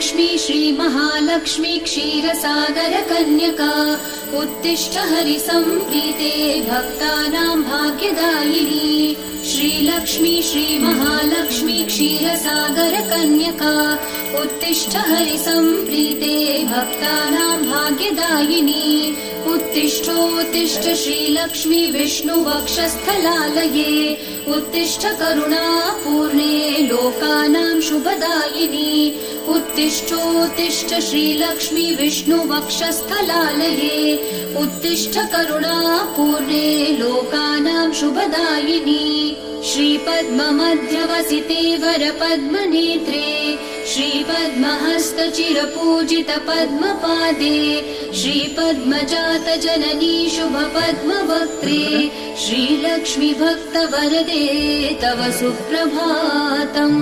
श्रीलक्ष्मी श्रीमहालक्ष्मी क्षीरसागरकन्यका उत्तिष्ठ हरिसम्प्रीते भक्तानां भाग्यदायिनी। श्रीलक्ष्मी श्रीमहालक्ष्मी क्षीरसागरकन्यका उत्तिष्ठ हरिसम्प्रीते भक्तानां भाग्यदायिनी। उत्तिष्ठोत्तिष्ठ श्रीलक्ष्मी विष्णुवक्षस्थलालये उत्तिष्ठ करुणापूर्णे लोकानां शुभदायिनी। उत्तिष्ठोत्तिष्ठ श्रीलक्ष्मी विष्णुवक्षस्थलालये उत्तिष्ठ करुणापूर्णे लोकानां शुभदायिनी। श्रीपद्ममध्यवसिते वरपद्मनेत्रे श्रीपद्महस्तचिरपूजित पद्मपादे श्रीपद्मजातजननी शुभपद्मवक्त्रे श्रीलक्ष्मी भक्तवरदे तव सुप्रभातम्।